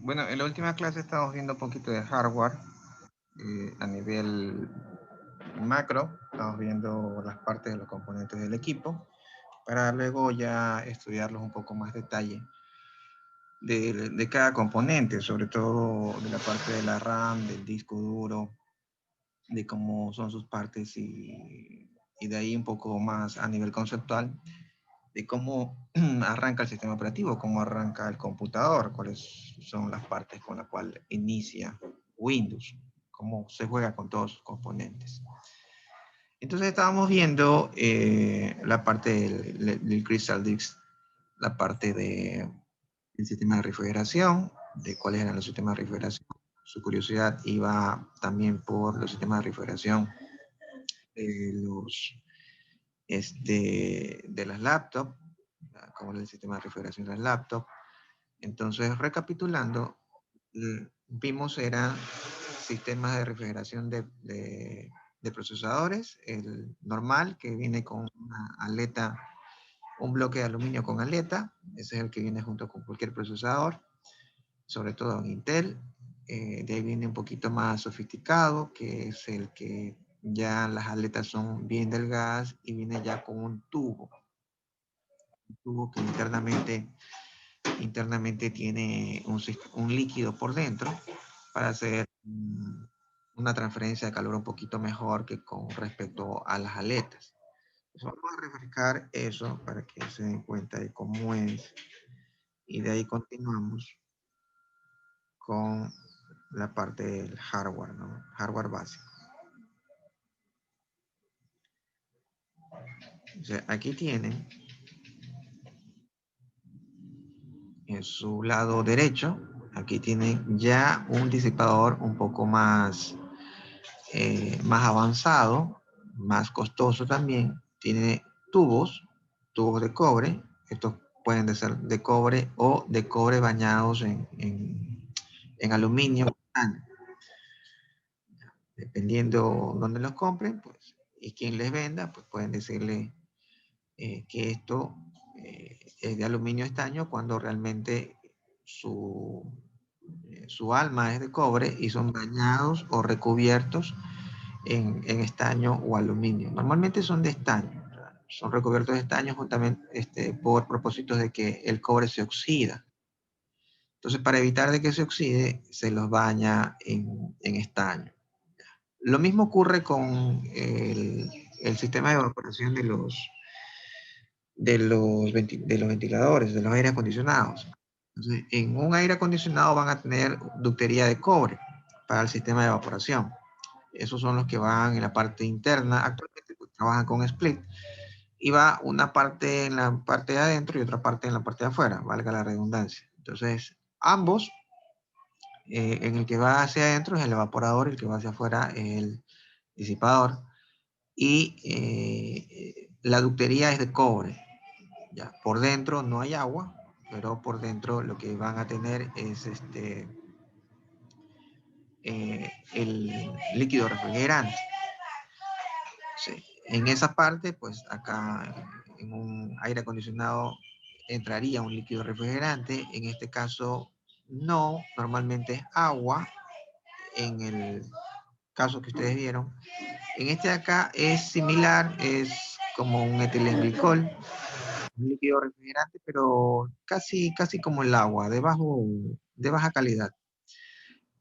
Bueno, en la última clase estamos viendo un poquito de hardware a nivel macro. Estamos viendo las partes de los componentes del equipo para luego ya estudiarlos un poco más detalle de cada componente, sobre todo de la parte de la RAM, del disco duro, de cómo son sus partes y de ahí un poco más a nivel conceptual de cómo arranca el sistema operativo, cómo arranca el computador, cuáles son las partes con las cuales inicia Windows, cómo se juega con todos sus componentes. Entonces estábamos viendo la parte del Crystal Disk, la parte del sistema de refrigeración, de cuáles eran los sistemas de refrigeración. Su curiosidad iba también por los sistemas de refrigeración los, de las laptops, como el sistema de refrigeración de las laptops. Entonces, recapitulando, vimos eran sistemas de refrigeración de procesadores, el normal que viene con una aleta, un bloque de aluminio con aleta, ese es el que viene junto con cualquier procesador, sobre todo en Intel. De ahí viene un poquito más sofisticado, que es el que ya las aletas son bien delgadas y viene ya con un tubo que internamente tiene un líquido por dentro para hacer una transferencia de calor un poquito mejor que con respecto a las aletas. Entonces vamos a refrescar eso para que se den cuenta de cómo es y de ahí continuamos con la parte del hardware, ¿no? Hardware básico. O sea, aquí tienen en su lado derecho, aquí tienen ya un disipador un poco más avanzado, más costoso también. Tiene tubos de cobre. Estos pueden ser de cobre o de cobre bañados en aluminio. Dependiendo dónde los compren, pues, y quien les venda, pues pueden decirle que esto es de aluminio estaño cuando realmente su alma es de cobre y son bañados o recubiertos en estaño o aluminio. Normalmente son de estaño, son recubiertos de estaño justamente por propósitos de que el cobre se oxida. Entonces, para evitar de que se oxide, se los baña en estaño. Lo mismo ocurre con el sistema de evaporación de los ventiladores, de los aire acondicionados. Entonces, en un aire acondicionado van a tener ductería de cobre para el sistema de evaporación. Esos son los que van en la parte interna. Actualmente pues, trabajan con split. Y va una parte en la parte de adentro y otra parte en la parte de afuera, valga la redundancia. Entonces, ambos, en el que va hacia adentro es el evaporador, el que va hacia afuera es el disipador. Y la ductería es de cobre. Ya, por dentro no hay agua, pero por dentro lo que van a tener es el líquido refrigerante. Sí. En esa parte, pues acá en un aire acondicionado entraría un líquido refrigerante. En este caso, no, normalmente es agua. En el caso que ustedes vieron, en este de acá es similar, es como un etilenglicol, un líquido refrigerante, pero casi como el agua, de baja calidad.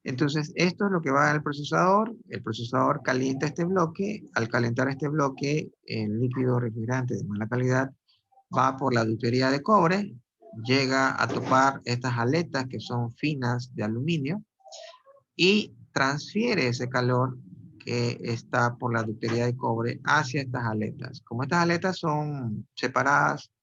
Entonces, esto es lo que va al procesador. El procesador calienta este bloque. Al calentar este bloque, el líquido refrigerante de mala calidad va por la ductería de cobre, llega a topar estas aletas que son finas de aluminio y transfiere ese calor que está por la ductería de cobre hacia estas aletas. Como estas aletas son separadas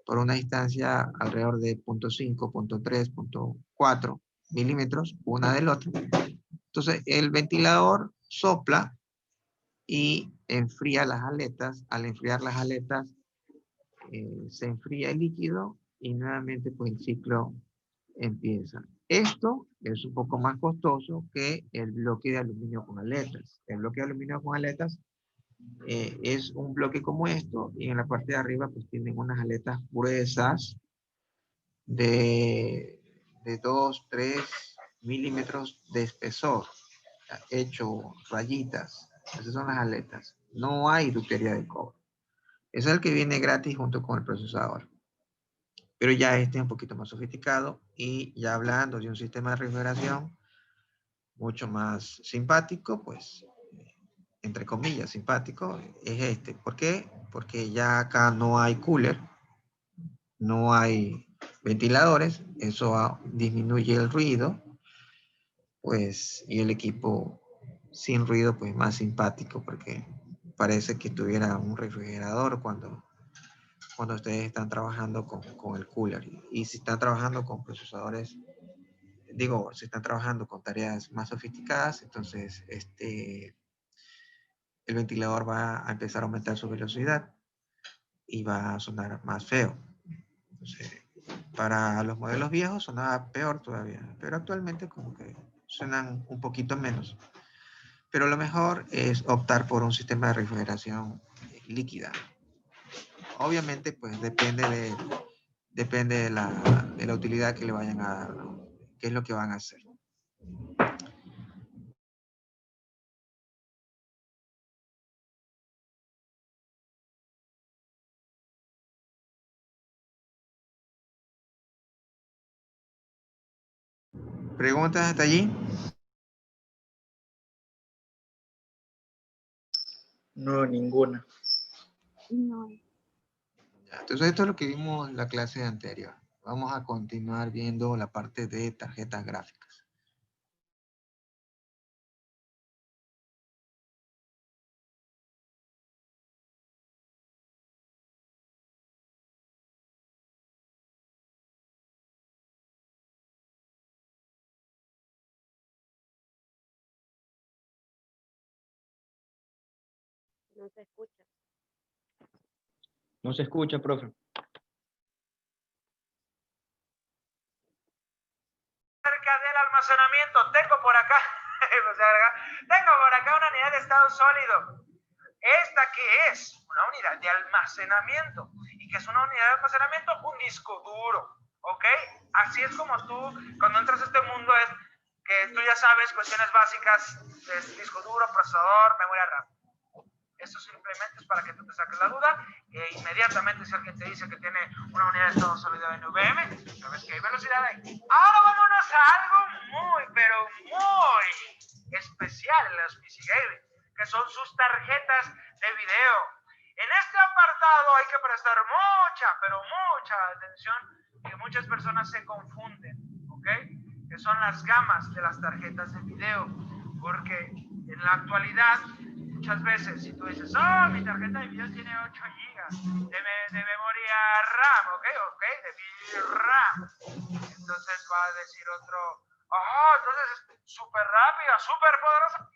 por una distancia alrededor de 0.5, 0.3, 0.4 milímetros una del otro, entonces el ventilador sopla y enfría las aletas. Al enfriar las aletas, se enfría el líquido y nuevamente pues el ciclo empieza. Esto es un poco más costoso que el bloque de aluminio con aletas. El bloque de aluminio con aletas es un bloque como esto y en la parte de arriba pues tienen unas aletas gruesas de de 2, 3 milímetros de espesor, hecho rayitas. Esas son las aletas. No hay ductería de cobre. Es el que viene gratis junto con el procesador. Pero ya este es un poquito más sofisticado y ya hablando de un sistema de refrigeración mucho más simpático, pues, entre comillas, simpático, es este. ¿Por qué? Porque ya acá no hay cooler, no hay ventiladores, eso disminuye el ruido, pues, y el equipo sin ruido, pues, más simpático, porque parece que tuviera un refrigerador cuando ustedes están trabajando con el cooler. Y si están trabajando con procesadores, digo, si están trabajando con tareas más sofisticadas, entonces el ventilador va a empezar a aumentar su velocidad y va a sonar más feo. Entonces, para los modelos viejos sonaba peor todavía, pero actualmente como que suenan un poquito menos. Pero lo mejor es optar por un sistema de refrigeración líquida. Obviamente, pues depende de la utilidad que le vayan a dar, ¿no? ¿Qué es lo que van a hacer? ¿Preguntas hasta allí? No, ninguna. No. Ya, entonces esto es lo que vimos en la clase anterior. Vamos a continuar viendo la parte de tarjetas gráficas. No se escucha. No se escucha, profe. Acerca del almacenamiento, tengo por acá, tengo por acá una unidad de estado sólido. ¿Esta qué es? Una unidad de almacenamiento. ¿Y qué es una unidad de almacenamiento? Un disco duro, ¿ok? Así es como tú, cuando entras a este mundo, es que tú ya sabes cuestiones básicas, es disco duro, procesador, memoria RAM. Esto simplemente es para que tú te saques la duda e inmediatamente si alguien te dice que tiene una unidad de estado sólido en NVMe, sabes que hay velocidad ahí. Ahora vámonos a algo muy, pero muy especial en los PC Gaming, que son sus tarjetas de video. En este apartado hay que prestar mucha, pero mucha atención, que muchas personas se confunden, ¿ok? Que son las gamas de las tarjetas de video, porque en la actualidad muchas veces, si tú dices, oh, mi tarjeta de video tiene 8 GB de memoria RAM, ¿ok? De VRAM. Entonces va a decir otro, oh, entonces es súper rápida, súper poderosa.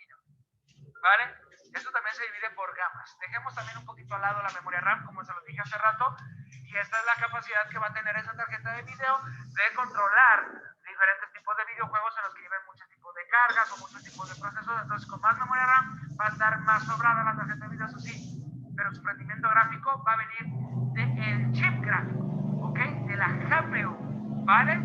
¿Vale? Esto también se divide por gamas. Dejemos también un poquito al lado la memoria RAM, como se lo dije hace rato, y esta es la capacidad que va a tener esa tarjeta de video de controlar diferentes tipos de videojuegos en los que lleven muchos tipos de cargas o muchos tipos de procesos. Entonces, con más memoria RAM va a estar más sobrada la tarjeta de video, eso sí, pero su rendimiento gráfico va a venir del chip gráfico, ¿ok? De la GPU, ¿vale?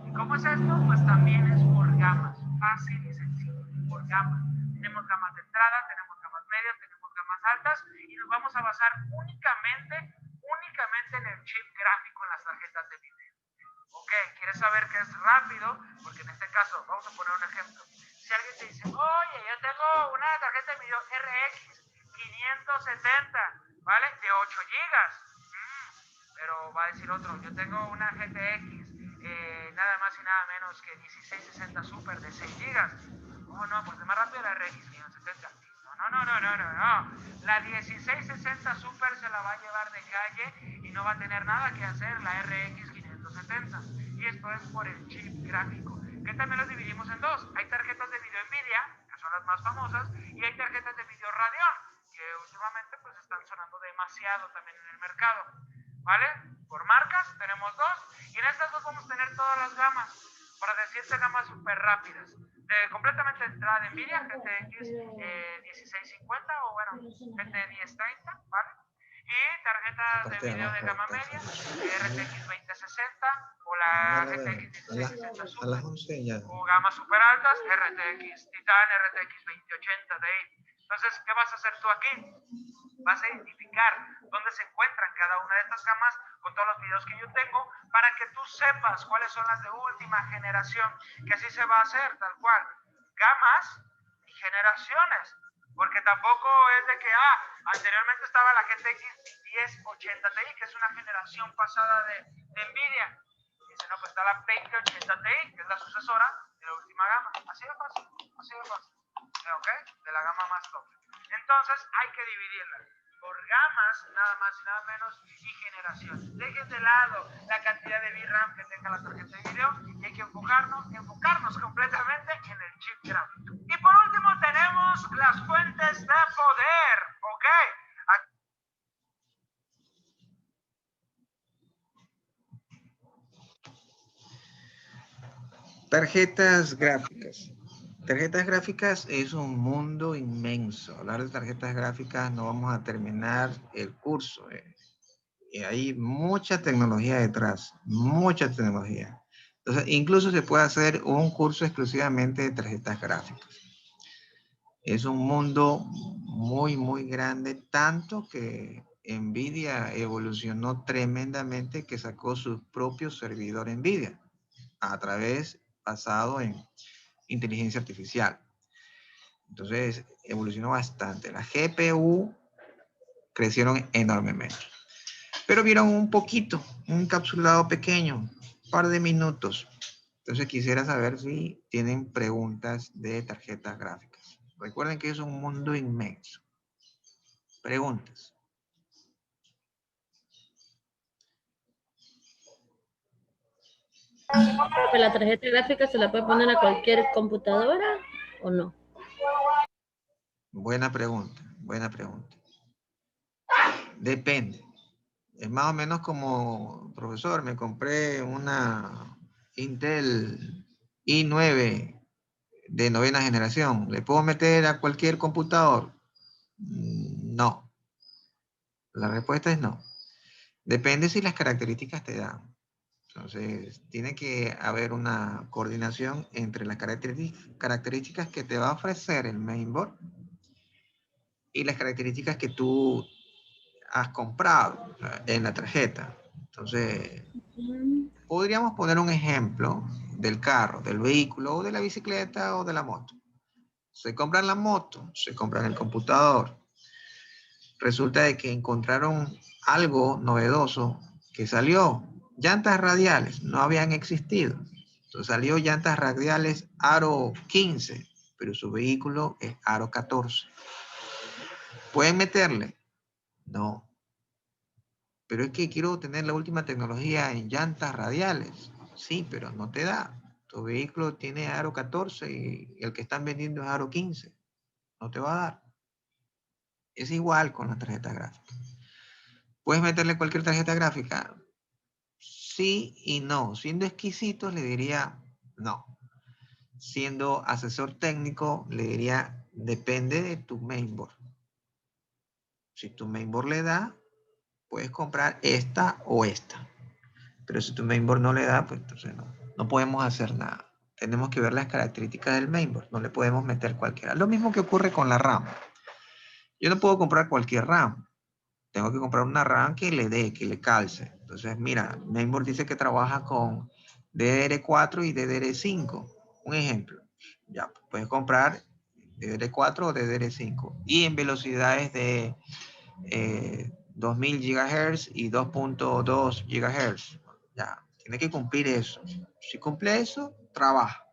¿Y cómo es esto? Pues también es por gamas, fácil y sencillo, por gamas. Tenemos gamas de entrada, tenemos gamas medias, tenemos gamas altas y nos vamos a basar únicamente en el chip gráfico en las tarjetas de video. Ok, ¿quieres saber qué es rápido? Porque en este caso, vamos a poner un ejemplo. Si alguien te dice, oye, yo tengo una tarjeta de video RX 570, ¿vale? De 8 GB. Pero va a decir otro, yo tengo una GTX, nada más y nada menos que 1660 Super de 6 GB. Oh, no, pues es más rápido la RX 570. No. La 1660 Super se la va a llevar de calle y no va a tener nada que hacer la RX 570. Y esto es por el chip gráfico, que también los dividimos en dos. Hay tarjetas de video Nvidia, que son las más famosas, y hay tarjetas de video Radeon, que últimamente pues están sonando demasiado también en el mercado. ¿Vale? Por marcas tenemos dos, y en estas dos vamos a tener todas las gamas, para decirte gamas súper rápidas. Completamente entrada de Nvidia, GTX 1650 o bueno, GT 1030, ¿vale? Y tarjetas de video de gama media, RTX 2060, 3060 o la A las RTX 3060 a Super. las 11 ya. O gamas super altas, RTX Titan, RTX 2080 Ti. Entonces, ¿qué vas a hacer tú aquí? Vas a identificar dónde se encuentran cada una de estas gamas con todos los videos que yo tengo para que tú sepas cuáles son las de última generación, que así se va a hacer, tal cual. Gamas y generaciones, porque tampoco es de que, anteriormente estaba la GTX 1080 Ti, que es una generación pasada de Nvidia. Dice, no, pues está la 2080 Ti, que es la sucesora de la última gama. Así de fácil, así de fácil. ¿Ok? De la gama más top. Entonces hay que dividirla por gamas, nada más y nada menos, y generaciones. Dejen de lado la cantidad de VRAM que tenga la tarjeta de video y hay que enfocarnos completamente en el chip gráfico. Y por último tenemos las fuentes de poder. ¿Ok? Tarjetas gráficas. Tarjetas gráficas es un mundo inmenso. Hablar de tarjetas gráficas no vamos a terminar el curso. Y hay mucha tecnología detrás, mucha tecnología. Entonces, incluso se puede hacer un curso exclusivamente de tarjetas gráficas. Es un mundo muy, muy grande, tanto que Nvidia evolucionó tremendamente que sacó su propio servidor Nvidia basado en inteligencia artificial. Entonces, evolucionó bastante. Las GPU crecieron enormemente. Pero vieron un poquito, un encapsulado pequeño, un par de minutos. Entonces quisiera saber si tienen preguntas de tarjetas gráficas. Recuerden que es un mundo inmenso. Preguntas. Profe, ¿la tarjeta gráfica se la puede poner a cualquier computadora o no? Buena pregunta, buena pregunta. Depende. Es más o menos como, profesor, me compré una Intel i9 de 9ª generación. ¿Le puedo meter a cualquier computador? No. La respuesta es no. Depende si las características te dan. Entonces, tiene que haber una coordinación entre las características que te va a ofrecer el mainboard y las características que tú has comprado en la tarjeta. Entonces, podríamos poner un ejemplo del carro, del vehículo, o de la bicicleta, o de la moto. Se compran la moto, se compran el computador. Resulta de que encontraron algo novedoso que salió. Llantas radiales no habían existido. Entonces salió llantas radiales aro 15, pero su vehículo es aro 14. ¿Pueden meterle? No. Pero es que quiero tener la última tecnología en llantas radiales. Sí, pero no te da. Tu vehículo tiene aro 14 y el que están vendiendo es aro 15. No te va a dar. Es igual con la tarjeta gráfica. ¿Puedes meterle cualquier tarjeta gráfica? Sí y no. Siendo exquisitos le diría no. Siendo asesor técnico le diría depende de tu mainboard. Si tu mainboard le da, puedes comprar esta o esta. Pero si tu mainboard no le da, pues entonces no podemos hacer nada. Tenemos que ver las características del mainboard. No le podemos meter cualquiera. Lo mismo que ocurre con la RAM. Yo no puedo comprar cualquier RAM. Tengo que comprar una RAM que le dé, que le calce. Entonces, mira, mainboard dice que trabaja con DDR4 y DDR5. Un ejemplo. Ya, puedes comprar DDR4 o DDR5. Y en velocidades de 2000 GHz y 2.2 GHz. Ya, tiene que cumplir eso. Si cumple eso, trabaja.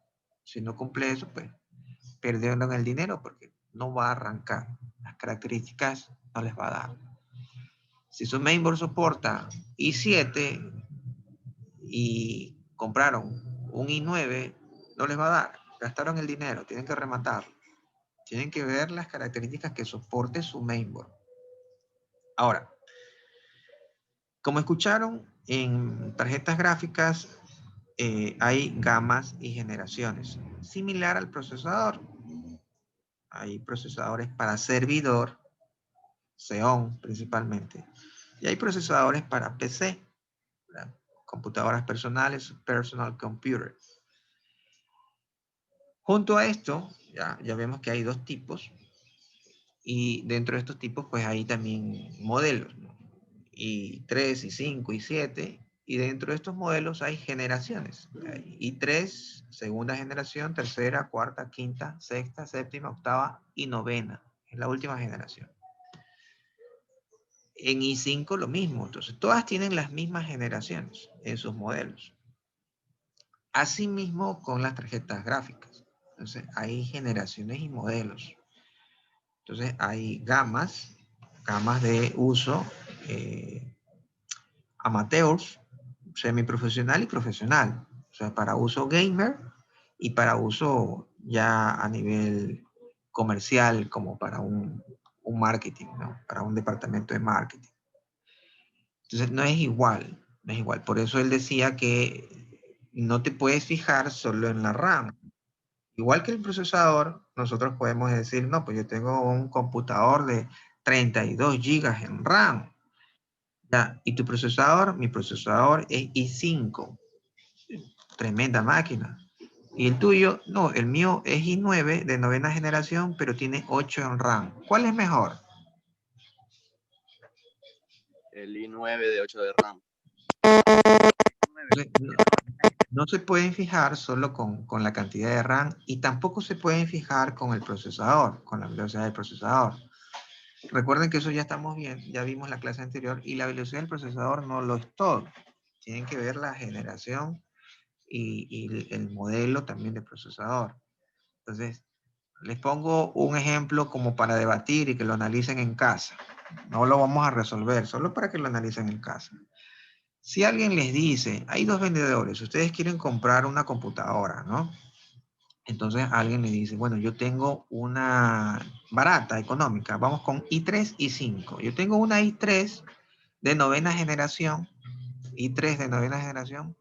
Si no cumple eso, pues perdiendo el dinero porque no va a arrancar. Las características no les va a dar. Si su mainboard soporta i7 y compraron un i9, no les va a dar. Gastaron el dinero, tienen que rematarlo. Tienen que ver las características que soporte su mainboard. Ahora, como escucharon, en tarjetas gráficas hay gamas y generaciones, similar al procesador. Hay procesadores para servidor, Xeon principalmente, y hay procesadores para PC, ¿verdad? computadoras personales, personal computers. Junto a esto, ya vemos que hay dos tipos. Y dentro de estos tipos, pues hay también modelos, ¿no? Y 3, y 5, y 7. Y dentro de estos modelos hay generaciones. Hay i3, segunda generación, tercera, cuarta, quinta, sexta, séptima, octava y novena. Es la última generación. En i5 lo mismo. Entonces, todas tienen las mismas generaciones en sus modelos. Asimismo con las tarjetas gráficas. Entonces, hay generaciones y modelos. Entonces, hay gamas de uso amateurs, semiprofesional y profesional. O sea, para uso gamer y para uso ya a nivel comercial, como para un marketing, ¿no? Para un departamento de marketing. Entonces, no es igual, no es igual. Por eso él decía que no te puedes fijar solo en la RAM. Igual que el procesador, nosotros podemos decir, no, pues yo tengo un computador de 32 gigas en RAM. Ya, y tu procesador, mi procesador es i5. Tremenda máquina. Y el tuyo, no, el mío es i9 de novena generación, pero tiene 8 en RAM. ¿Cuál es mejor? El i9 de 8 de RAM. No se pueden fijar solo con la cantidad de RAM y tampoco se pueden fijar con el procesador, con la velocidad del procesador. Recuerden que eso ya estamos bien, ya vimos la clase anterior y la velocidad del procesador no lo es todo. Tienen que ver la generación y el modelo también del procesador. Entonces, les pongo un ejemplo como para debatir y que lo analicen en casa. No lo vamos a resolver, solo para que lo analicen en casa. Si alguien les dice, hay dos vendedores, ustedes quieren comprar una computadora, ¿no? Entonces alguien le dice, bueno, yo tengo una barata, económica, vamos con i3 y 5. Yo tengo una i3 de novena generación, i3 de novena generación,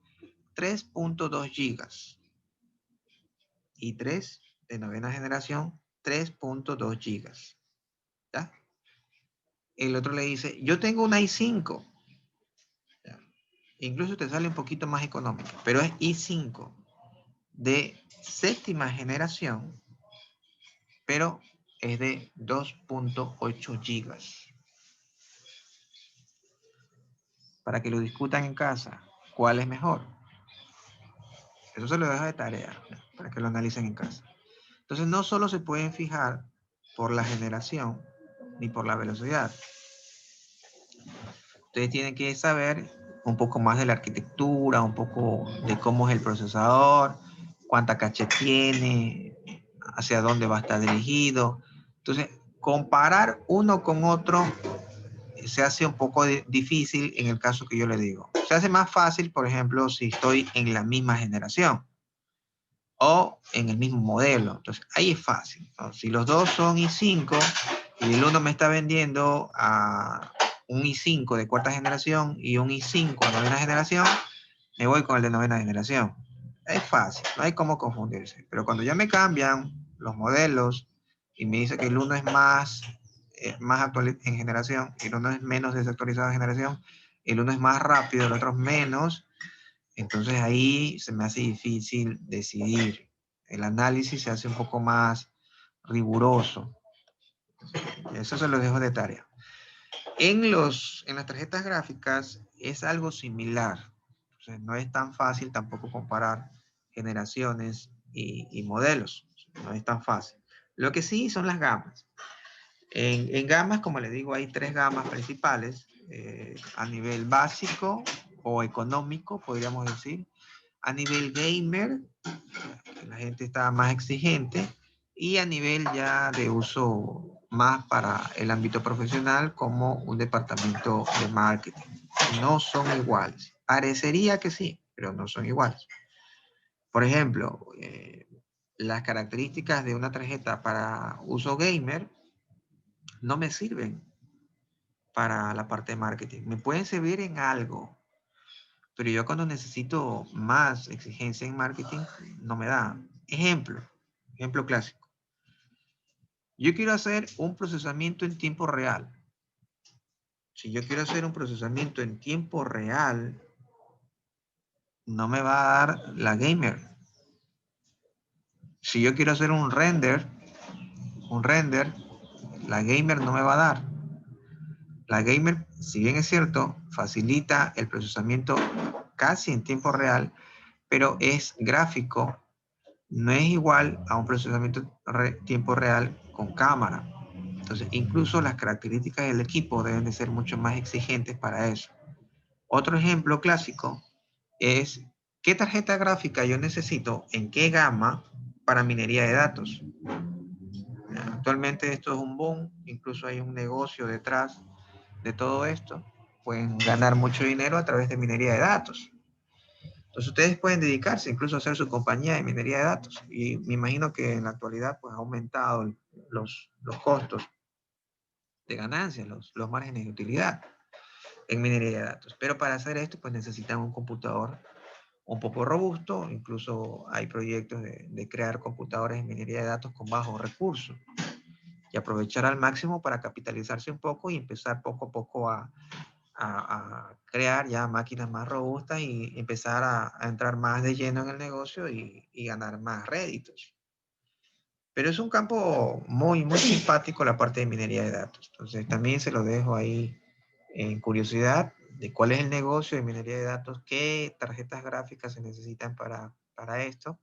3.2 gigas. i3 de novena generación, 3.2 gigas. ¿Ya? El otro le dice, yo tengo una i5. ¿Ya? Incluso te sale un poquito más económica, pero es i5 de séptima generación, pero es de 2.8 gigas. Para que lo discutan en casa, ¿cuál es mejor? Eso se lo dejo de tarea, para que lo analicen en casa. Entonces, no solo se pueden fijar por la generación ni por la velocidad. Ustedes tienen que saber un poco más de la arquitectura, un poco de cómo es el procesador, cuánta caché tiene, hacia dónde va a estar dirigido. Entonces, comparar uno con otro se hace un poco difícil en el caso que yo le digo. Se hace más fácil, por ejemplo, si estoy en la misma generación o en el mismo modelo. Entonces, ahí es fácil, ¿no? Si los dos son i5 y el uno me está vendiendo a un i5 de cuarta generación y un i5 de novena generación, me voy con el de novena generación. Es fácil, no hay cómo confundirse. Pero cuando ya me cambian los modelos y me dice que el uno es más actual en generación y el uno es menos desactualizado en generación, el uno es más rápido, el otro es menos, entonces ahí se me hace difícil decidir. El análisis se hace un poco más riguroso. Eso se lo dejo de tarea. En las tarjetas gráficas es algo similar. Entonces, no es tan fácil tampoco comparar generaciones y modelos. No es tan fácil. Lo que sí son las gamas. En gamas, como les digo, hay tres gamas principales. A nivel básico o económico, podríamos decir. A nivel gamer, la gente está más exigente. Y a nivel ya de uso más para el ámbito profesional como un departamento de marketing. No son iguales. Parecería que sí, pero no son iguales. Por ejemplo, las características de una tarjeta para uso gamer no me sirven para la parte de marketing. Me pueden servir en algo, pero yo cuando necesito más exigencia en marketing, no me da. Ejemplo clásico. Yo quiero hacer un procesamiento en tiempo real. Si yo quiero hacer un procesamiento en tiempo real, no me va a dar la gamer. Si yo quiero hacer un render, la gamer no me va a dar. La gamer, si bien es cierto, facilita el procesamiento casi en tiempo real, pero es gráfico, no es igual a un procesamiento tiempo real con cámara. Entonces, incluso las características del equipo deben de ser mucho más exigentes para eso. Otro ejemplo clásico es qué tarjeta gráfica yo necesito, en qué gama para minería de datos. Actualmente esto es un boom, incluso hay un negocio detrás de todo esto. Pueden ganar mucho dinero a través de minería de datos. Entonces ustedes pueden dedicarse incluso a hacer su compañía de minería de datos. Y me imagino que en la actualidad pues ha aumentado los costos de ganancias, los márgenes de utilidad en minería de datos. Pero para hacer esto pues necesitan un computador un poco robusto. Incluso hay proyectos de crear computadores de minería de datos con bajos recursos y aprovechar al máximo para capitalizarse un poco y empezar poco a poco a crear ya máquinas más robustas y empezar a entrar más de lleno en el negocio y ganar más réditos. Pero es un campo muy, muy simpático la parte de minería de datos. Entonces también se lo dejo ahí en curiosidad de cuál es el negocio de minería de datos, qué tarjetas gráficas se necesitan para esto.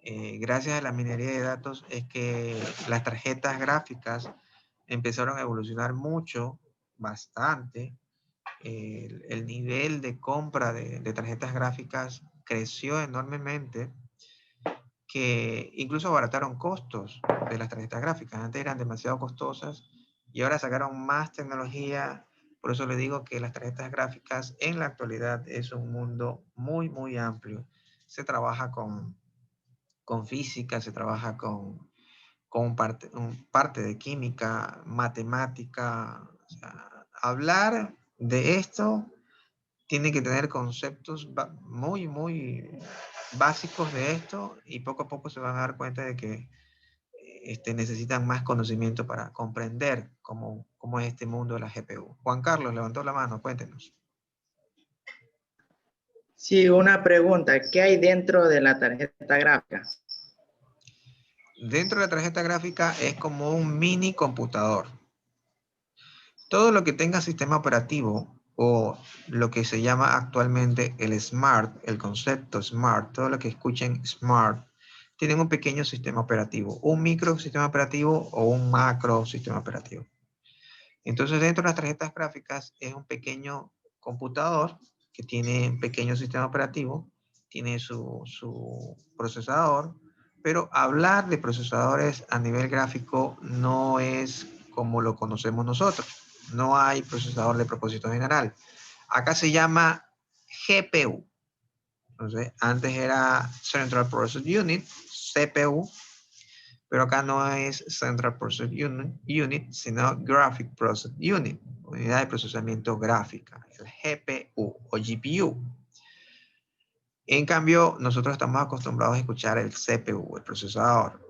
Gracias a la minería de datos es que las tarjetas gráficas empezaron a evolucionar mucho, bastante. El nivel de compra de tarjetas gráficas creció enormemente, que incluso abarataron costos de las tarjetas gráficas. Antes eran demasiado costosas y ahora sacaron más tecnología. Por eso le digo que las tarjetas gráficas en la actualidad es un mundo muy, muy amplio. Se trabaja con física, se trabaja con parte de química, matemática. O sea, hablar de esto tiene que tener conceptos muy, muy básicos de esto y poco a poco se van a dar cuenta de que necesitan más conocimiento para comprender cómo es este mundo de la GPU. Juan Carlos levantó la mano, cuéntenos. Sí, una pregunta. ¿Qué hay dentro de la tarjeta gráfica? Dentro de la tarjeta gráfica es como un mini computador. Todo lo que tenga sistema operativo o lo que se llama actualmente el Smart, el concepto Smart, todo lo que escuchen Smart, tienen un pequeño sistema operativo, un micro sistema operativo o un macro sistema operativo. Entonces dentro de las tarjetas gráficas es un pequeño computador que tiene un pequeño sistema operativo, tiene su procesador, pero hablar de procesadores a nivel gráfico no es como lo conocemos nosotros. No hay procesador de propósito general. Acá se llama GPU. Entonces, antes era Central Process Unit, CPU, pero acá no es Central Process Unit, sino Graphic Process Unit, unidad de procesamiento gráfica, el GPU o GPU. En cambio, nosotros estamos acostumbrados a escuchar el CPU, el procesador,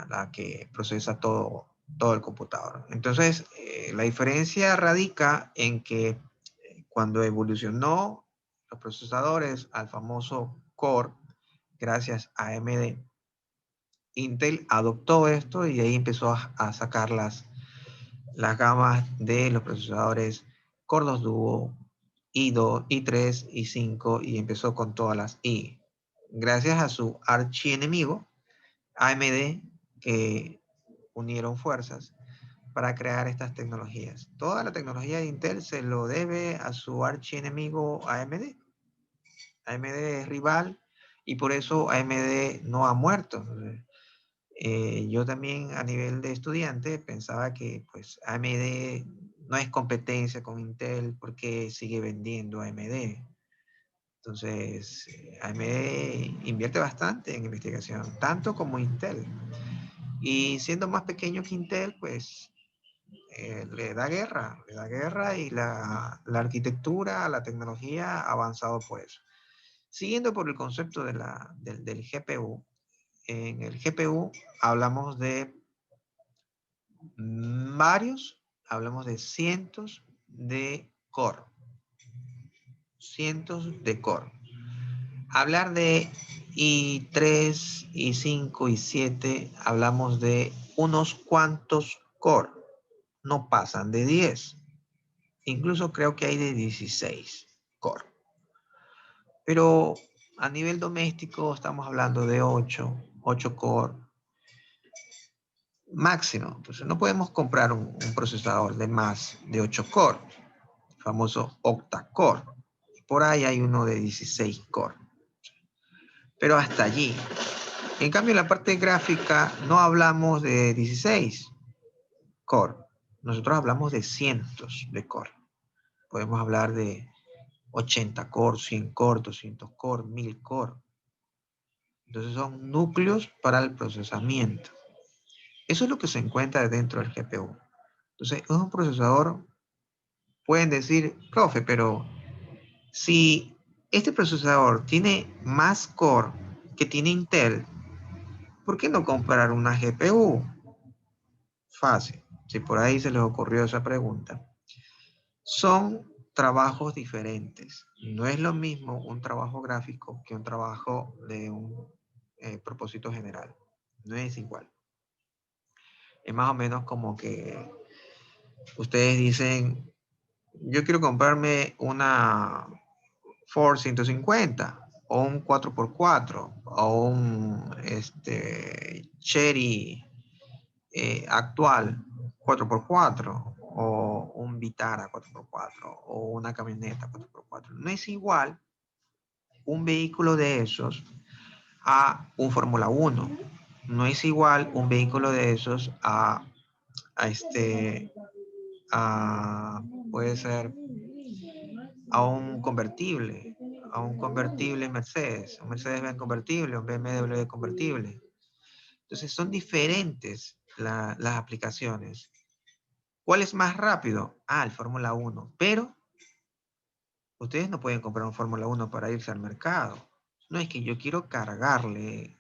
la que procesa todo el computador. Entonces, la diferencia radica en que cuando evolucionó los procesadores al famoso Core, gracias a AMD, Intel adoptó esto y ahí empezó a sacar las gamas de los procesadores Core 2 Duo, i2, i3, i5 y empezó con todas las i. Gracias a su archienemigo, AMD, que unieron fuerzas para crear estas tecnologías. Toda la tecnología de Intel se lo debe a su archienemigo AMD. AMD es rival y por eso AMD no ha muerto. Yo también a nivel de estudiante pensaba que pues AMD no es competencia con Intel porque sigue vendiendo AMD. Entonces, AMD invierte bastante en investigación, tanto como Intel. Y siendo más pequeño que Intel, pues le da guerra y la arquitectura, la tecnología ha avanzado por eso. Siguiendo por el concepto del GPU, en el GPU hablamos de hablamos de cientos de core. Cientos de core. Hablar de i3, i5, i7, hablamos de unos cuantos core. No pasan de 10. Incluso creo que hay de 16 core. Pero a nivel doméstico estamos hablando de 8 core máximo. Entonces no podemos comprar un procesador de más de 8 core, el famoso octa-core. Por ahí hay uno de 16 core. Pero hasta allí. En cambio, en la parte gráfica no hablamos de 16 core. Nosotros hablamos de cientos de core. Podemos hablar de 80 core, 100 core, 200 core, 1000 core. Entonces son núcleos para el procesamiento. Eso es lo que se encuentra dentro del GPU. Entonces, es un procesador, pueden decir, profe, pero si este procesador tiene más core que tiene Intel, ¿por qué no comprar una GPU? Fácil, si por ahí se les ocurrió esa pregunta. Son trabajos diferentes. No es lo mismo un trabajo gráfico que un trabajo de un propósito general. No es igual. Es más o menos como que ustedes dicen, yo quiero comprarme una Ford 150 o un 4x4 o un Chery actual 4x4 o un Vitara 4x4 o una camioneta 4x4. No es igual un vehículo de esos a un Fórmula 1. No es igual un vehículo de esos a puede ser a un convertible Mercedes, un Mercedes-Benz convertible, un BMW convertible. Entonces son diferentes las aplicaciones. ¿Cuál es más rápido? El Fórmula 1. Pero ustedes no pueden comprar un Fórmula 1 para irse al mercado. No es que yo quiero cargarle,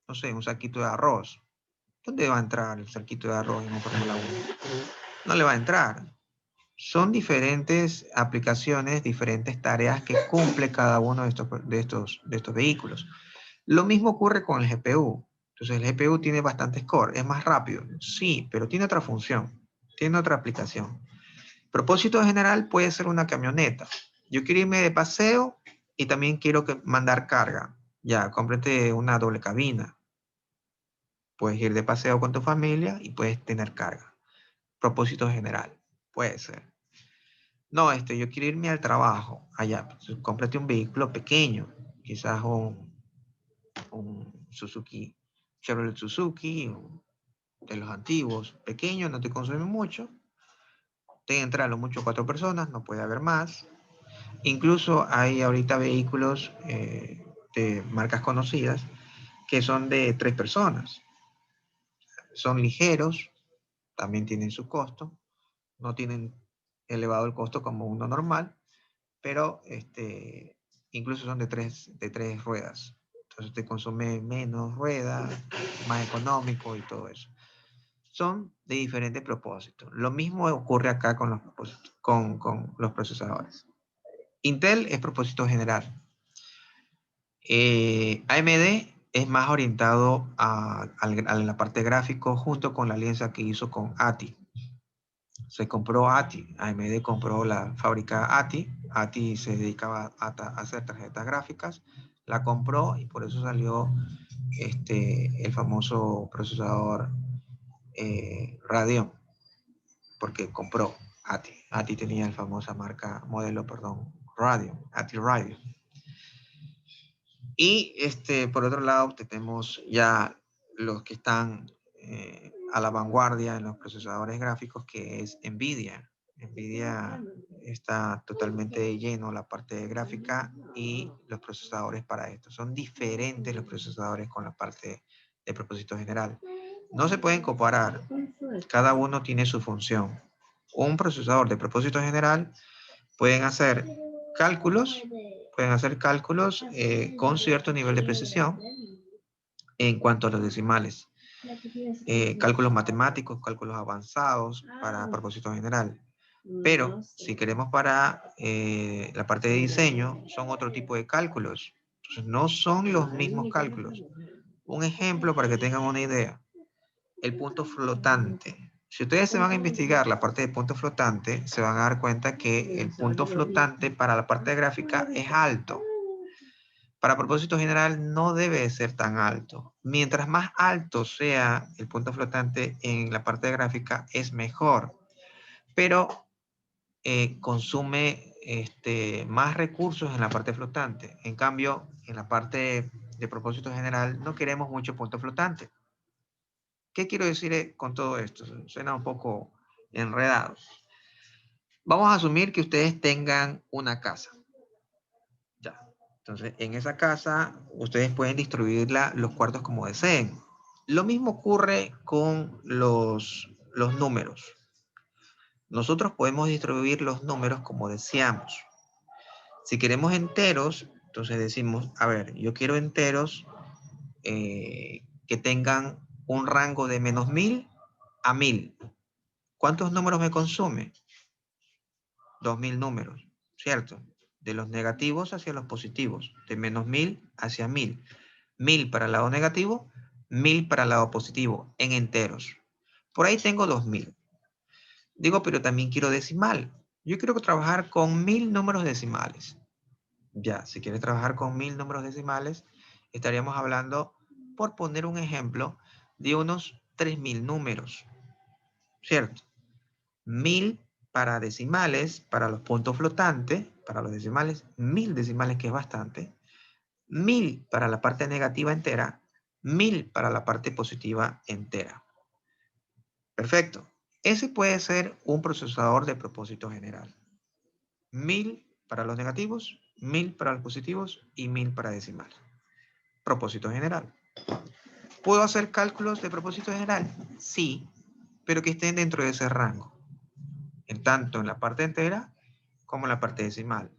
no sé, un saquito de arroz. ¿Dónde va a entrar el saquito de arroz en un Fórmula 1? No le va a entrar. Son diferentes aplicaciones, diferentes tareas que cumple cada uno de estos vehículos. Lo mismo ocurre con el GPU. Entonces el GPU tiene bastantes core, es más rápido, sí, pero tiene otra función, tiene otra aplicación. Propósito general puede ser una camioneta. Yo quiero irme de paseo y también quiero mandar carga. Ya, cómprate una doble cabina. Puedes ir de paseo con tu familia y puedes tener carga. Propósito general, puede ser. No, yo quiero irme al trabajo. Allá, pues, cómprate un vehículo pequeño, quizás un Suzuki, Chevrolet Suzuki, de los antiguos, pequeño, no te consume mucho, te entra a lo mucho 4 personas, no puede haber más. Incluso hay ahorita vehículos de marcas conocidas que son de 3 personas. Son ligeros, también tienen su costo, no tienen elevado el costo como uno normal, pero incluso son de tres ruedas. Entonces te consume menos ruedas, más económico y todo eso. Son de diferentes propósitos. Lo mismo ocurre acá con los procesadores. Intel es propósito general. AMD es más orientado a la parte gráfico junto con la alianza que hizo con ATI. Se compró ATI, AMD compró la fábrica ATI. ATI se dedicaba a hacer tarjetas gráficas, la compró y por eso salió el famoso procesador Radeon, porque compró ATI. ATI tenía el famosa modelo, Radeon, ATI Radeon. Y por otro lado tenemos ya los que están a la vanguardia en los procesadores gráficos, que es NVIDIA. NVIDIA está totalmente lleno la parte de gráfica y los procesadores para esto. Son diferentes los procesadores con la parte de propósito general. No se pueden comparar. Cada uno tiene su función. Un procesador de propósito general pueden hacer cálculos con cierto nivel de precisión en cuanto a los decimales. Cálculos matemáticos, cálculos avanzados para propósito general. Pero si queremos para la parte de diseño, son otro tipo de cálculos. Entonces, no son los mismos cálculos. Un ejemplo para que tengan una idea. El punto flotante. Si ustedes se van a investigar la parte de punto flotante, se van a dar cuenta que el punto flotante para la parte gráfica es alto. Para propósito general no debe ser tan alto. Mientras más alto sea el punto flotante en la parte gráfica, es mejor. Pero consume más recursos en la parte flotante. En cambio, en la parte de propósito general no queremos mucho punto flotante. ¿Qué quiero decir con todo esto? Suena un poco enredado. Vamos a asumir que ustedes tengan una casa. Ya. Entonces, en esa casa, ustedes pueden distribuirla los cuartos como deseen. Lo mismo ocurre con los números. Nosotros podemos distribuir los números como deseamos. Si queremos enteros, entonces decimos, a ver, yo quiero enteros que tengan un rango de -1000 a 1000. ¿Cuántos números me consume? 2000 números, ¿cierto? De los negativos hacia los positivos, de -1000 hacia 1000. 1000 para el lado negativo, 1000 para el lado positivo, en enteros. Por ahí tengo 2000. Digo, pero también quiero decimal. Yo quiero trabajar con 1000 números decimales. Ya, si quieres trabajar con 1000 números decimales, estaríamos hablando, por poner un ejemplo, de unos 3000 números, ¿cierto? 1000 para decimales, para los puntos flotantes, para los decimales, 1000 decimales, que es bastante, 1000 para la parte negativa entera, 1000 para la parte positiva entera. Perfecto. Ese puede ser un procesador de propósito general. 1000 para los negativos, 1000 para los positivos y 1000 para decimal. Propósito general. ¿Puedo hacer cálculos de propósito general? Sí, pero que estén dentro de ese rango. Tanto en la parte entera como en la parte decimal.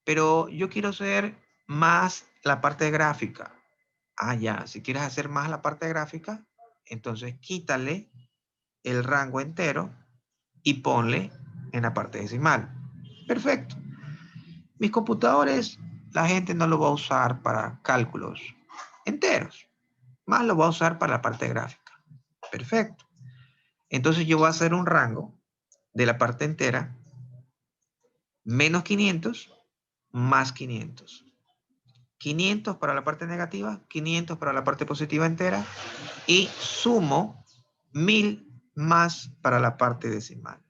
Pero yo quiero hacer más la parte gráfica. Ah, ya, si quieres hacer más la parte gráfica, entonces quítale el rango entero y ponle en la parte decimal. Perfecto. Mis computadores, la gente no lo va a usar para cálculos enteros, más lo va a usar para la parte gráfica. Perfecto. Entonces yo voy a hacer un rango de la parte entera menos 500 más 500. 500 para la parte negativa, 500 para la parte positiva entera y sumo 1000 más para la parte decimal.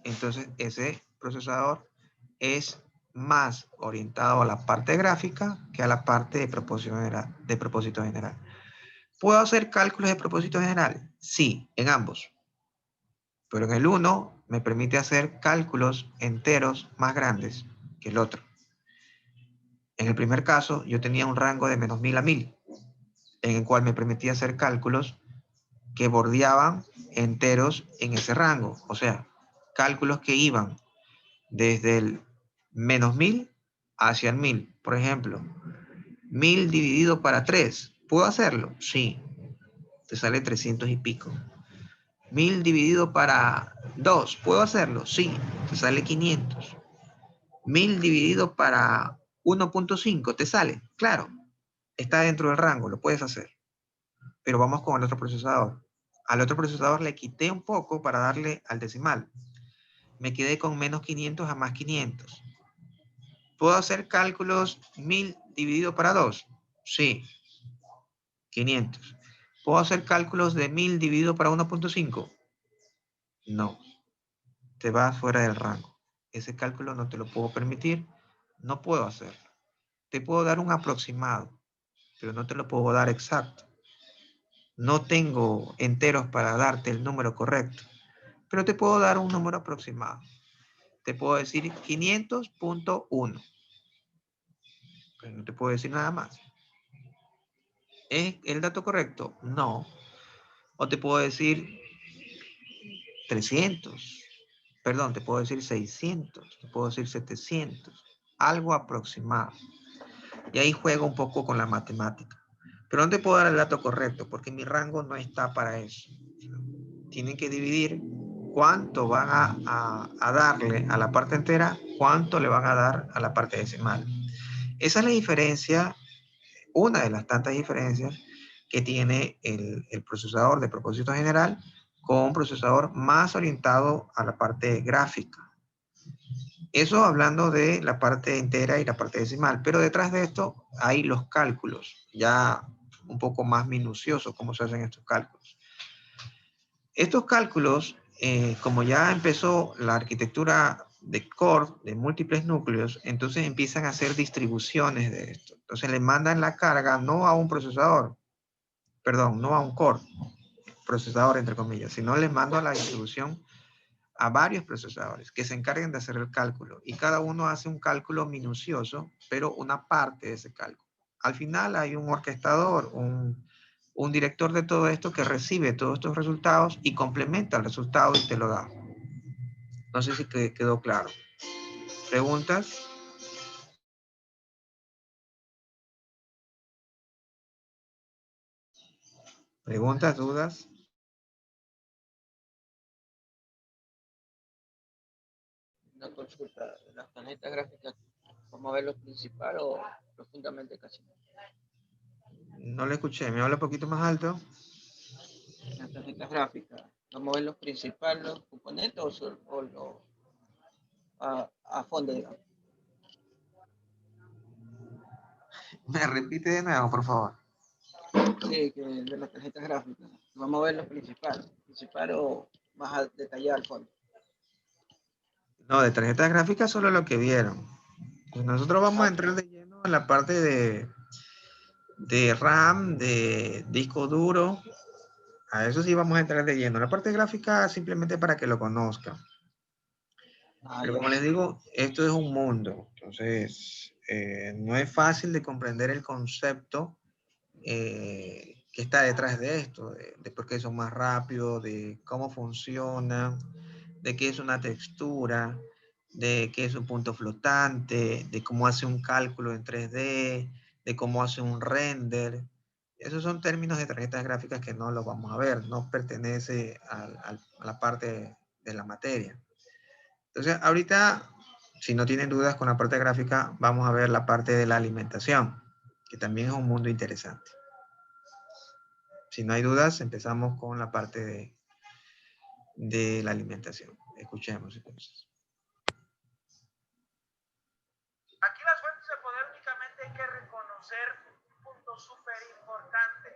Entonces ese procesador es más orientado a la parte gráfica que a la parte de propósito general. ¿Puedo hacer cálculos de propósito general? Sí, en ambos. Pero en el uno me permite hacer cálculos enteros más grandes que el otro. En el primer caso, yo tenía un rango de -1000 a 1000, en el cual me permitía hacer cálculos que bordeaban enteros en ese rango. O sea, cálculos que iban desde el -1000 hacia el 1000. Por ejemplo, 1000 dividido para 3. ¿Puedo hacerlo? Sí. Te sale 300 y pico. 1000 dividido para 2. ¿Puedo hacerlo? Sí. Te sale 500. 1000 dividido para 1.5. ¿Te sale? Claro. Está dentro del rango. Lo puedes hacer. Pero vamos con el otro procesador. Al otro procesador le quité un poco para darle al decimal. Me quedé con -500 a +500. ¿Puedo hacer cálculos 1000 dividido para 2? Sí. 500. ¿Puedo hacer cálculos de 1000 dividido para 1.5? No. Te vas fuera del rango. Ese cálculo no te lo puedo permitir. No puedo hacerlo. Te puedo dar un aproximado, pero no te lo puedo dar exacto. No tengo enteros para darte el número correcto, pero te puedo dar un número aproximado. Te puedo decir 500.1. Pero no te puedo decir nada más. ¿Es el dato correcto? No. O te puedo decir 300. Perdón, te puedo decir 600. Te puedo decir 700. Algo aproximado. Y ahí juego un poco con la matemática. Pero no te puedo dar el dato correcto porque mi rango no está para eso. Tienen que dividir cuánto van a darle a la parte entera, cuánto le van a dar a la parte decimal. Esa es la diferencia, una de las tantas diferencias que tiene el procesador de propósito general con un procesador más orientado a la parte gráfica. Eso hablando de la parte entera y la parte decimal, pero detrás de esto hay los cálculos, ya un poco más minuciosos cómo se hacen estos cálculos. Estos cálculos, como ya empezó la arquitectura de core, de múltiples núcleos, entonces empiezan a hacer distribuciones de esto. Entonces le mandan la carga no a un procesador, perdón, no a un core, procesador entre comillas, sino les mando a la distribución a varios procesadores que se encarguen de hacer el cálculo y cada uno hace un cálculo minucioso, pero una parte de ese cálculo. Al final hay un orquestador, un director de todo esto que recibe todos estos resultados y complementa el resultado y te lo da. No sé si quedó claro. ¿Preguntas? ¿Preguntas, dudas? Una consulta, las tarjetas gráficas, ¿vamos a ver lo principal o profundamente casi? No le escuché, ¿me habla un poquito más alto? Las tarjetas gráficas, ¿vamos a ver lo principal, los componentes o lo a fondo, digamos? ¿Me repite de nuevo, por favor? Sí, que de las tarjetas gráficas, vamos a ver lo principal o más detallado al fondo. No, de tarjetas gráficas solo lo que vieron. Pues nosotros vamos a entrar de lleno en la parte de RAM, de disco duro. A eso sí vamos a entrar de lleno. La parte gráfica simplemente para que lo conozcan. Pero como les digo, esto es un mundo. Entonces, no es fácil de comprender el concepto que está detrás de esto, de por qué son más rápidos, de cómo funciona, de qué es una textura, de qué es un punto flotante, de cómo hace un cálculo en 3D, de cómo hace un render. Esos son términos de tarjetas gráficas que no los vamos a ver, no pertenece a la parte de la materia. Entonces, ahorita, si no tienen dudas con la parte gráfica, vamos a ver la parte de la alimentación, que también es un mundo interesante. Si no hay dudas, empezamos con la parte de la alimentación. Escuchemos entonces. Aquí las fuentes de poder únicamente hay que reconocer un punto súper importante,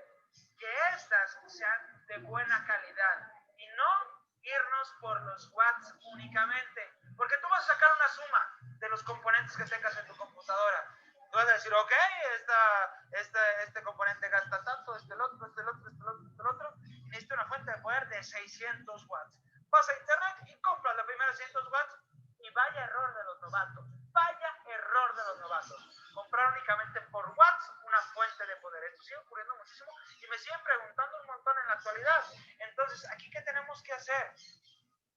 que estas sean de buena calidad y no irnos por los watts únicamente, porque tú vas a sacar una suma de los componentes que tengas en tu computadora. Tú vas a decir, ok, este componente gasta tanto, este el otro, y necesito una fuente de poder de 600 watts. Vas a internet y compras la primera 600 watts y vaya error de los novatos. Vaya error de los novatos. Comprar únicamente por watts una fuente de poder. Esto sigue ocurriendo muchísimo y me siguen preguntando un montón en la actualidad. Entonces, ¿aquí qué tenemos que hacer?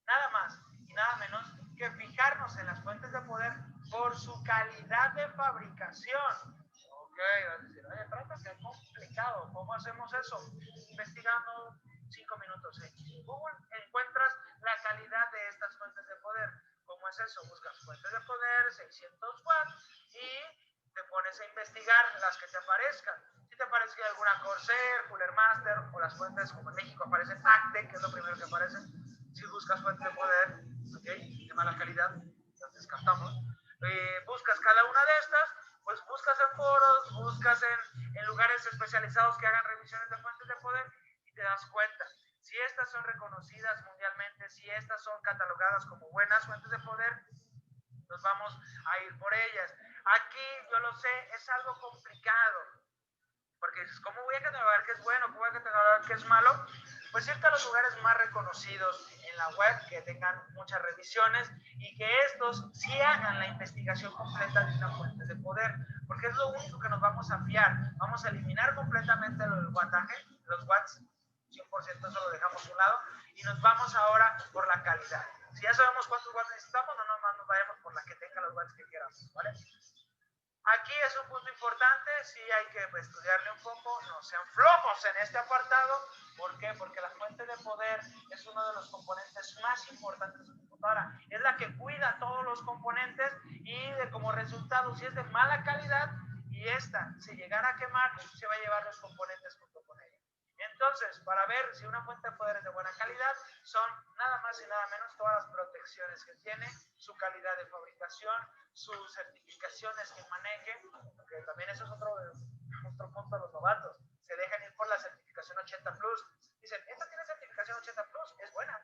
Nada más y nada menos que fijarnos en las fuentes de poder por su calidad de fabricación. Ok, vas a decir, oye, pero qué complicado. ¿Cómo hacemos eso? Investigando 5 minutos en Google encuentras la calidad de estas fuentes de poder. ¿Cómo es eso? Buscas fuentes de poder, 600 watts, y te pones a investigar las que te aparezcan. Si te aparece alguna Corsair, Cooler Master, o las fuentes como en México aparecen Acte, que es lo primero que aparece. Si buscas fuentes de poder, ¿ok?, de mala calidad, las descartamos. Buscas cada una de estas, pues buscas en foros, buscas en lugares especializados que hagan revisiones de fuentes de poder y te das cuenta. Si estas son reconocidas mundialmente, si estas son catalogadas como buenas fuentes de poder, nos vamos a ir por ellas. Aquí, yo lo sé, es algo complicado, porque dices, ¿cómo voy a catalogar qué es bueno? ¿Cómo voy a catalogar qué es malo? Pues irte a los lugares más reconocidos en la web, que tengan muchas revisiones y que estos sí hagan la investigación completa de una fuente de poder, porque es lo único que nos vamos a fiar. Vamos a eliminar completamente el wattaje, los watts, 100% eso lo dejamos a un lado, y nos vamos ahora por la calidad. Si ya sabemos cuántos watts necesitamos, no nos vayamos por la que tenga los watts que queramos, ¿vale? Aquí es un punto importante, sí hay que estudiarle un poco, no sean flojos en este apartado. ¿Por qué? Porque la fuente de poder es uno de los componentes más importantes de su computadora. Es la que cuida todos los componentes y como resultado, si es de mala calidad y esta se llegara a quemar, se va a llevar los componentes junto con ella. Entonces, para ver si una fuente de poder es de buena calidad, son nada más y nada menos todas las protecciones que tiene, su calidad de fabricación, sus certificaciones que maneje, porque también eso es otro punto de los novatos. Se dejan ir por la certificación 80 Plus. Dicen, esta tiene certificación 80 Plus, es buena.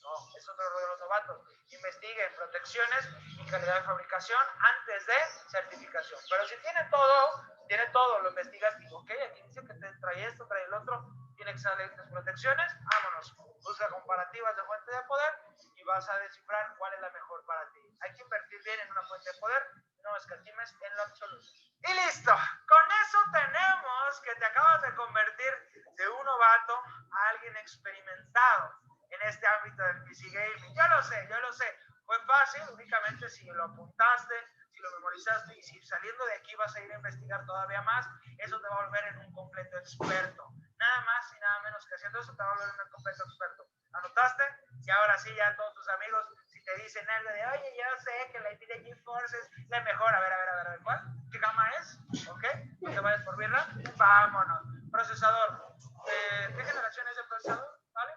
No, es otro error de los novatos. Investiguen protecciones y calidad de fabricación antes de certificación. Pero si tiene todo, lo investigas y ok, aquí dice que te trae esto, trae el otro, tiene excelentes protecciones, vámonos. Busca comparativas de fuente de poder y vas a descifrar cuál es la mejor para ti. Hay que invertir bien en una fuente de poder, no escatimes en lo absoluto. Y listo, con eso tenemos que te acabas de convertir de un novato a alguien experimentado en este ámbito del PC Gaming. Yo lo sé, fue fácil, únicamente si lo apuntaste, si lo memorizaste y si saliendo de aquí vas a ir a investigar todavía más, eso te va a volver en un completo experto. Nada más y nada menos que haciendo eso te va a volver en un completo experto. ¿Anotaste? Y ahora sí, ya todos tus amigos, si te dicen algo de, oye, yo sé que la IP de GeForce es la mejor, a ver, ¿cuál? ¿Qué gama es? ¿Ok? No te vayas por birra. Vámonos. Procesador. ¿Qué generación es de procesador? ¿Vale?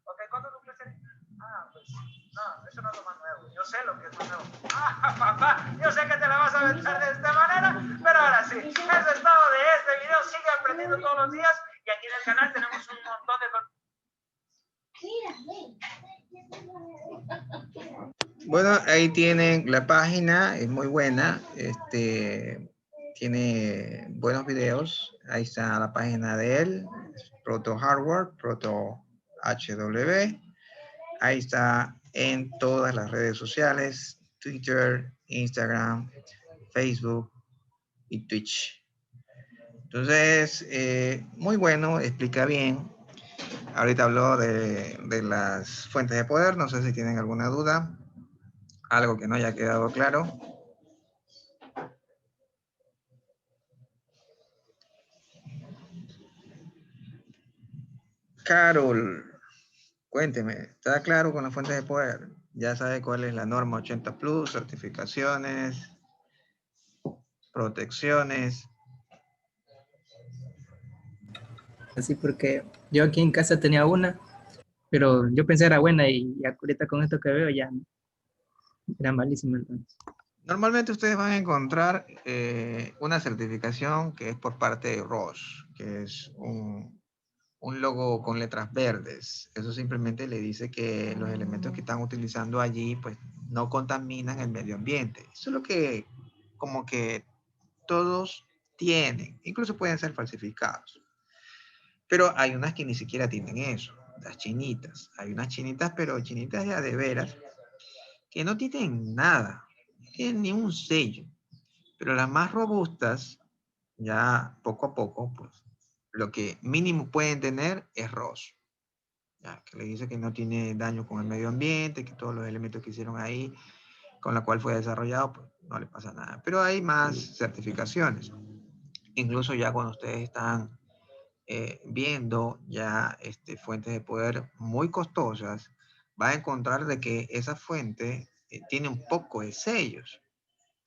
Ok, ¿cuántos núcleos tiene? Ah, pues, no, eso no es lo más nuevo. Yo sé lo que es más nuevo. Ah, papá, yo sé que te la vas a aventar de esta manera, pero ahora sí. Eso es todo de este video. Sigue aprendiendo todos los días y aquí en el canal tenemos un montón de... Bueno, ahí tienen la página, es muy buena, tiene buenos videos. Ahí está la página de él, Proto Hardware, Proto HW. Ahí está en todas las redes sociales, Twitter, Instagram, Facebook y Twitch. Entonces, muy bueno, explica bien. Ahorita habló de las fuentes de poder, no sé si tienen alguna duda, algo que no haya quedado claro. Carol, cuénteme, ¿está claro con las fuentes de poder? Ya sabe cuál es la norma 80 Plus, certificaciones, protecciones. Así porque yo aquí en casa tenía una, pero yo pensé era buena y ahorita con esto que veo ya era malísima entonces. Normalmente ustedes van a encontrar una certificación que es por parte de ROS, que es un logo con letras verdes. Eso simplemente le dice que los elementos que están utilizando allí pues no contaminan el medio ambiente. Eso es lo que como que todos tienen, incluso pueden ser falsificados. Pero hay unas que ni siquiera tienen eso, las chinitas. Hay unas chinitas, pero chinitas ya de veras, que no tienen nada, no tienen ni un sello. Pero las más robustas, ya poco a poco, pues lo que mínimo pueden tener es ROS. Ya, que le dice que no tiene daño con el medio ambiente, que todos los elementos que hicieron ahí, con la cual fue desarrollado, pues no le pasa nada. Pero hay más certificaciones. Incluso ya cuando ustedes están viendo ya fuentes de poder muy costosas, va a encontrar de que esa fuente tiene un poco de sellos,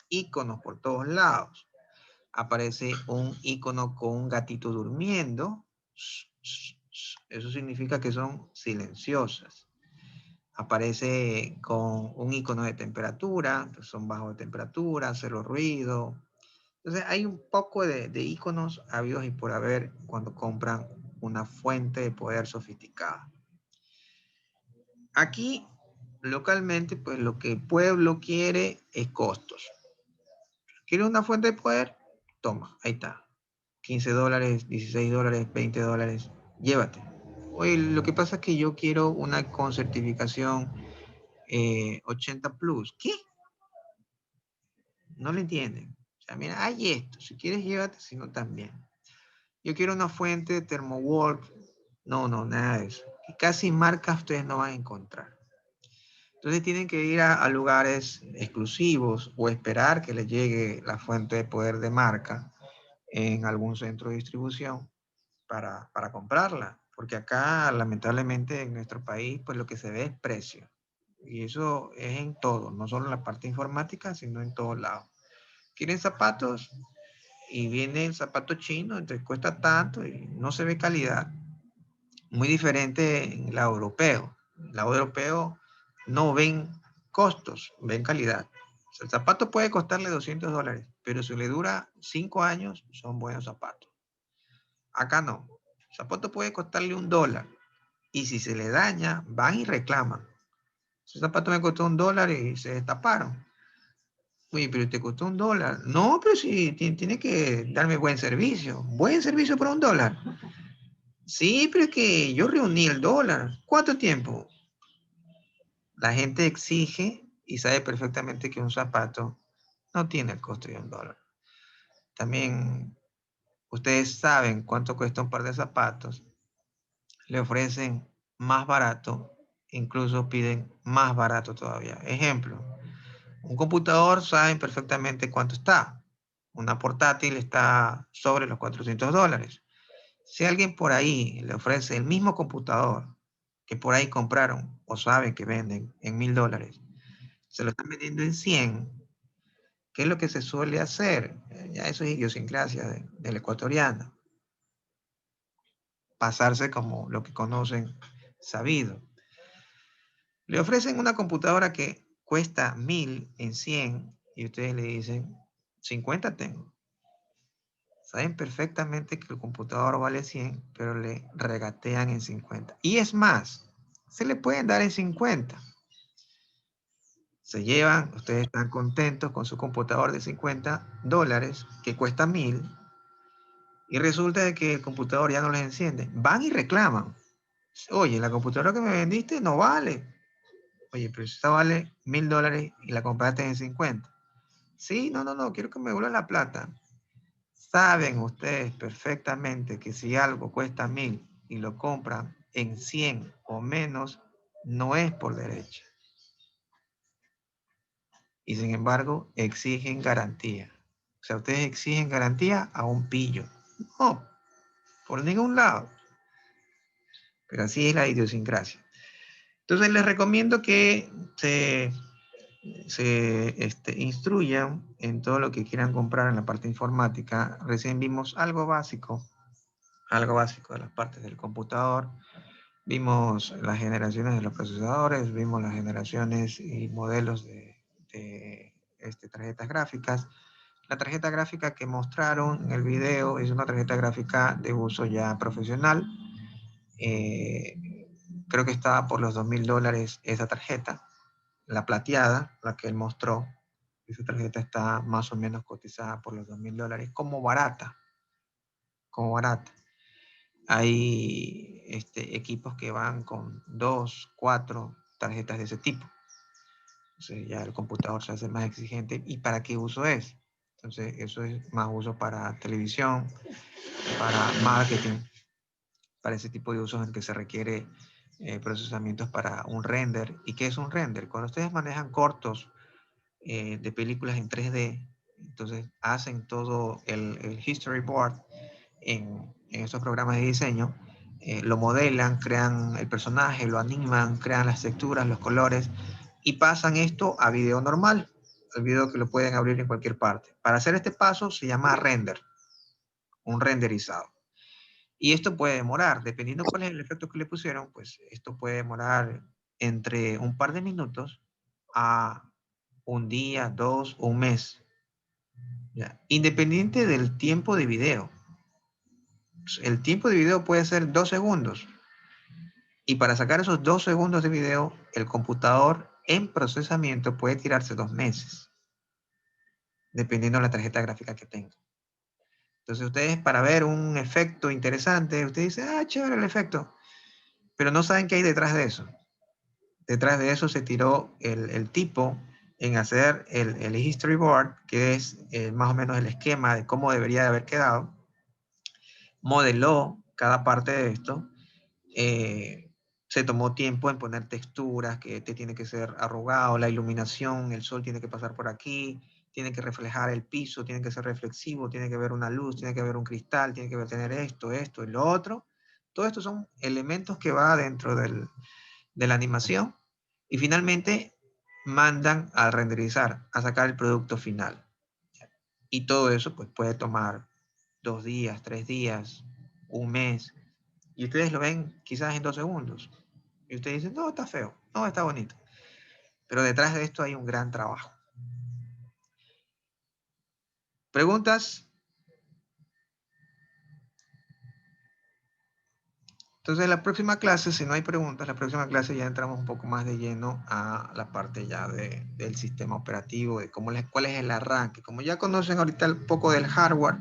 iconos por todos lados. Aparece un icono con un gatito durmiendo. Eso significa que son silenciosas. Aparece con un icono de temperatura, son bajos de temperatura, cero ruido. Entonces hay un poco de iconos habidos y por haber cuando compran una fuente de poder sofisticada. Aquí, localmente, pues lo que el pueblo quiere es costos. ¿Quiere una fuente de poder? Toma, ahí está. 15 dólares, 16 dólares, 20 dólares, llévate. Oye, lo que pasa es que yo quiero una con certificación 80 Plus. ¿Qué? No lo entienden. O sea, mira, hay esto. Si quieres, llévate, si no, también. Yo quiero una fuente de ThermoWorld. No, nada de eso. Y casi marcas ustedes no van a encontrar. Entonces tienen que ir a lugares exclusivos o esperar que les llegue la fuente de poder de marca en algún centro de distribución para comprarla. Porque acá, lamentablemente, en nuestro país, pues lo que se ve es precio. Y eso es en todo, no solo en la parte informática, sino en todos lados. Quieren zapatos y viene el zapato chino, entonces cuesta tanto y no se ve calidad. Muy diferente en el lado europeo. En el lado europeo no ven costos, ven calidad. O sea, el zapato puede costarle $200, pero si le dura 5 años, son buenos zapatos. Acá no. El zapato puede costarle $1 y si se le daña, van y reclaman. Ese zapato me costó $1 y se destaparon. Oye, pero te costó $1. No, pero sí, tiene que darme buen servicio. Buen servicio por $1. Sí, pero es que yo reuní el dólar. ¿Cuánto tiempo? La gente exige y sabe perfectamente que un zapato no tiene el costo de $1. También ustedes saben cuánto cuesta un par de zapatos. Le ofrecen más barato, incluso piden más barato todavía. Ejemplo, un computador saben perfectamente cuánto está. Una portátil está sobre los $400. Si alguien por ahí le ofrece el mismo computador que por ahí compraron o saben que venden en $1000, se lo están vendiendo en 100, ¿qué es lo que se suele hacer? Ya eso es idiosincrasia del ecuatoriano. Pasarse como lo que conocen sabido. Le ofrecen una computadora que cuesta 1000 en 100 y ustedes le dicen 50 tengo. Saben perfectamente que el computador vale 100, pero le regatean en 50. Y es más, se le pueden dar en 50. Se llevan, ustedes están contentos con su computador de $50 que cuesta 1000 y resulta de que el computador ya no les enciende. Van y reclaman. Oye, la computadora que me vendiste no vale. Oye, pero esta vale $1000 y la compraste en 50. Sí, no, quiero que me vuelvan la plata. Saben ustedes perfectamente que si algo cuesta 1000 y lo compran en 100 o menos, no es por derecho. Y sin embargo, exigen garantía. O sea, ustedes exigen garantía a un pillo. No, por ningún lado. Pero así es la idiosincrasia. Entonces les recomiendo que se instruyan en todo lo que quieran comprar en la parte informática. Recién vimos algo básico de las partes del computador. Vimos las generaciones de los procesadores, vimos las generaciones y modelos de tarjetas gráficas. La tarjeta gráfica que mostraron en el video es una tarjeta gráfica de uso ya profesional. Creo que estaba por los $2000 esa tarjeta. La plateada, la que él mostró, esa tarjeta está más o menos cotizada por los $2000 como barata. Hay equipos que van con 2, 4 tarjetas de ese tipo. Entonces ya el computador se hace más exigente. ¿Y para qué uso es? Entonces eso es más uso para televisión, para marketing, para ese tipo de usos en que se requiere procesamientos para un render. ¿Y qué es un render? Cuando ustedes manejan cortos de películas en 3D, entonces hacen todo el storyboard en estos programas de diseño, lo modelan, crean el personaje, lo animan, crean las texturas, los colores y pasan esto a video normal, el video que lo pueden abrir en cualquier parte. Para hacer este paso se llama render, un renderizado. Y esto puede demorar, dependiendo cuál es el efecto que le pusieron, pues esto puede demorar entre un par de minutos a un día, 2 o un mes. ¿Ya? Independiente del tiempo de video. El tiempo de video puede ser 2 segundos. Y para sacar esos 2 segundos de video, el computador en procesamiento puede tirarse 2 meses. Dependiendo de la tarjeta gráfica que tenga. Entonces ustedes para ver un efecto interesante, ustedes dicen, ah, chévere el efecto. Pero no saben qué hay detrás de eso. Detrás de eso se tiró el tipo en hacer el storyboard, que es más o menos el esquema de cómo debería de haber quedado. Modeló cada parte de esto. se tomó tiempo en poner texturas, que este tiene que ser arrugado, la iluminación, el sol tiene que pasar por aquí, tiene que reflejar el piso, tiene que ser reflexivo, tiene que haber una luz, tiene que haber un cristal, tiene que tener esto y lo otro. Todo esto son elementos que va dentro de la animación y finalmente mandan a renderizar, a sacar el producto final. Y todo eso pues, puede tomar 2 días, 3 días, un mes. Y ustedes lo ven quizás en 2 segundos. Y ustedes dicen, no, está feo, no, está bonito. Pero detrás de esto hay un gran trabajo. ¿Preguntas? Entonces, la próxima clase, si no hay preguntas, la próxima clase ya entramos un poco más de lleno a la parte ya del sistema operativo, de cuál es el arranque. Como ya conocen ahorita un poco del hardware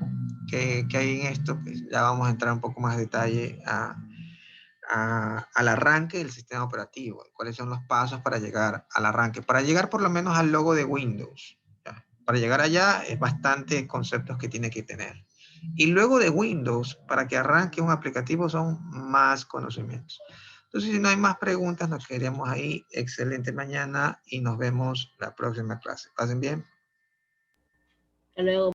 que hay en esto, pues ya vamos a entrar un poco más de detalle al arranque del sistema operativo. Cuáles son los pasos para llegar al arranque. Para llegar por lo menos al logo de Windows. ¿Ya? Para llegar allá es bastantes conceptos que tiene que tener. Y luego de Windows, para que arranque un aplicativo son más conocimientos. Entonces, si no hay más preguntas, nos quedaríamos ahí. Excelente mañana y nos vemos la próxima clase. Pasen bien. Hasta luego.